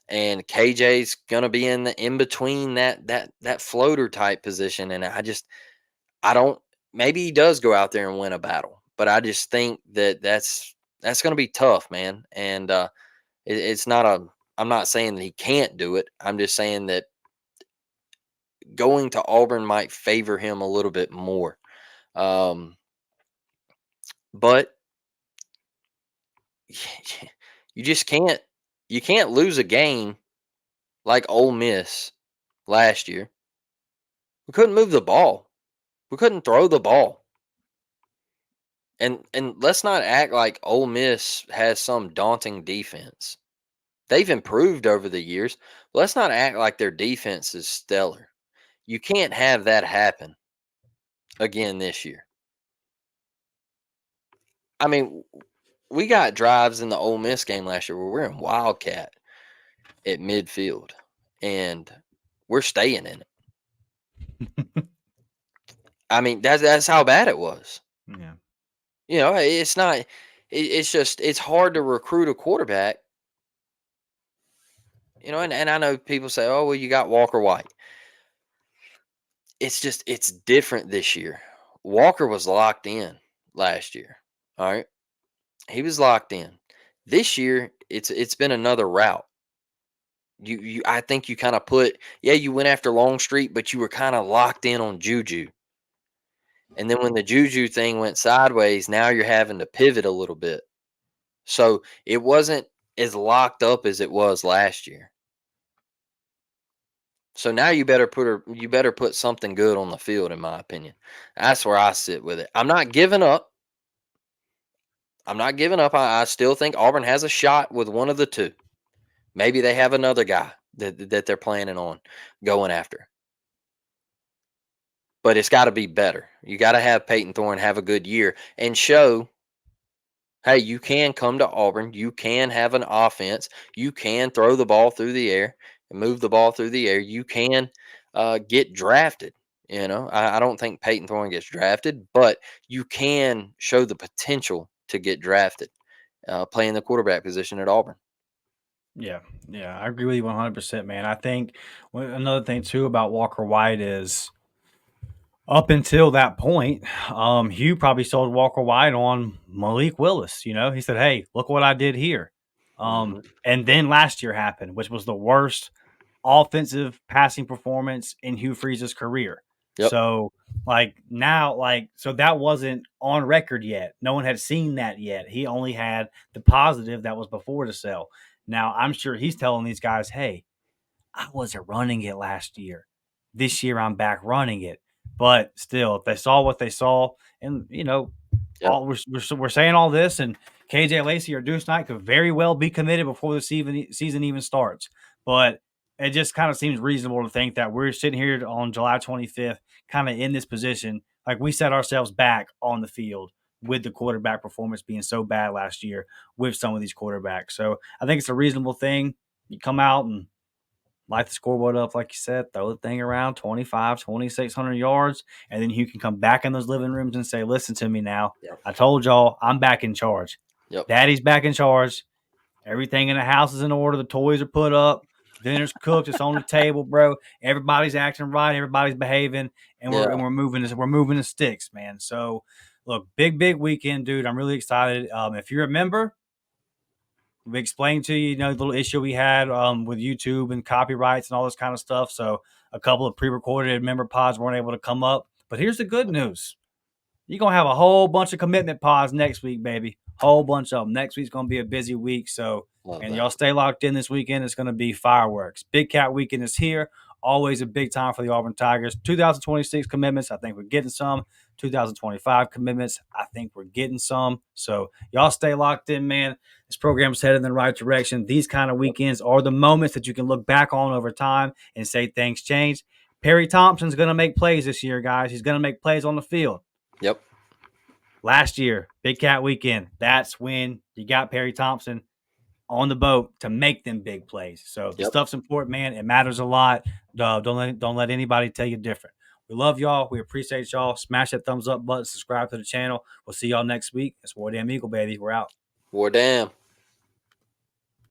Speaker 3: and KJ's going to be in between that floater type position. And I don't maybe he does go out there and win a battle. But I just think that that's going to be tough, man. And it's not a. I'm not saying that he can't do it. I'm just saying that going to Auburn might favor him a little bit more. Um, but you just can't. You can't lose a game like Ole Miss last year. We couldn't move the ball. We couldn't throw the ball. And let's not act like Ole Miss has some daunting defense. They've improved over the years. Let's not act like their defense is stellar. You can't have that happen again this year. I mean, we got drives in the Ole Miss game last year where we're in Wildcat at midfield, and we're staying in it. I mean, that's how bad it was.
Speaker 1: Yeah.
Speaker 3: You know, it's not. It's just it's hard to recruit a quarterback. You know, and I know people say, "Oh, well, you got Walker White." It's just it's different this year. Walker was locked in last year. All right, he was locked in. This year, it's been another route. You I think you kind of put you went after Longstreet, but you were kind of locked in on Juju. And then when the Juju thing went sideways, now you're having to pivot a little bit. So it wasn't as locked up as it was last year. So now you better put something good on the field, in my opinion. That's where I sit with it. I'm not giving up. I'm not giving up. I still think Auburn has a shot with one of the two. Maybe they have another guy that they're planning on going after. But it's got to be better. You got to have Peyton Thorne have a good year and show, hey, you can come to Auburn. You can have an offense. You can throw the ball through the air and move the ball through the air. You can get drafted. You know, I don't think Peyton Thorne gets drafted, but you can show the potential to get drafted playing the quarterback position at Auburn.
Speaker 1: Yeah, yeah, I agree with you 100%, man. I think another thing too about Walker White is up until that point, Hugh probably sold Walker White on Malik Willis. You know, he said, "Hey, look what I did here."
Speaker 3: Hmm.
Speaker 1: And then last year happened, which was the worst offensive passing performance in Hugh Freeze's career.
Speaker 3: Yep.
Speaker 1: So, like now, so that wasn't on record yet. No one had seen that yet. He only had the positive that was before the sell. Now, I'm sure he's telling these guys, "Hey, I wasn't running it last year. This year I'm back running it." But still, they saw what they saw, and
Speaker 3: Yep.
Speaker 1: we're saying all this, and KJ Lacey or Deuce Knight could very well be committed before the season even starts. But it just kind of seems reasonable to think that we're sitting here on July 25th, kind of in this position, like we set ourselves back on the field with the quarterback performance being so bad last year with some of these quarterbacks. So I think it's a reasonable thing. You come out and light the scoreboard up, like you said, throw the thing around 25, 2,600 yards, and then you can come back in those living rooms and say, listen to me now.
Speaker 3: Yep.
Speaker 1: I told y'all I'm back in charge.
Speaker 3: Yep.
Speaker 1: Daddy's back in charge. Everything in the house is in order. The toys are put up. Dinner's cooked. It's on the table, bro. Everybody's acting right. Everybody's behaving, and
Speaker 3: Yeah.
Speaker 1: we're moving. We're moving the sticks, man. So, look, big weekend, dude. I'm really excited. If you remember, we explained to you, the little issue we had with YouTube and copyrights and all this kind of stuff. So a couple of pre-recorded member pods weren't able to come up. But here's the good news. You're going to have a whole bunch of commitment pods next week, baby. Whole bunch of them. Next week's going to be a busy week. So,
Speaker 3: Love
Speaker 1: and
Speaker 3: that.
Speaker 1: y'all stay locked in this weekend. It's going to be fireworks. Big Cat Weekend is here. Always a big time for the Auburn Tigers. 2026 commitments, I think we're getting some. 2025 commitments, I think we're getting some. So y'all stay locked in, man. This program's headed in the right direction. These kind of weekends are the moments that you can look back on over time and say things changed. Perry Thompson's going to make plays this year, guys. He's going to make plays on the field.
Speaker 3: Yep.
Speaker 1: Last year, Big Cat Weekend, that's when you got Perry Thompson on the boat to make them big plays. So the stuff's important, man. It matters a lot. Don't let anybody tell you different. We love y'all. We appreciate y'all. Smash that thumbs up button. Subscribe to the channel. We'll see y'all next week. It's War Damn Eagle, baby. We're out.
Speaker 3: War damn.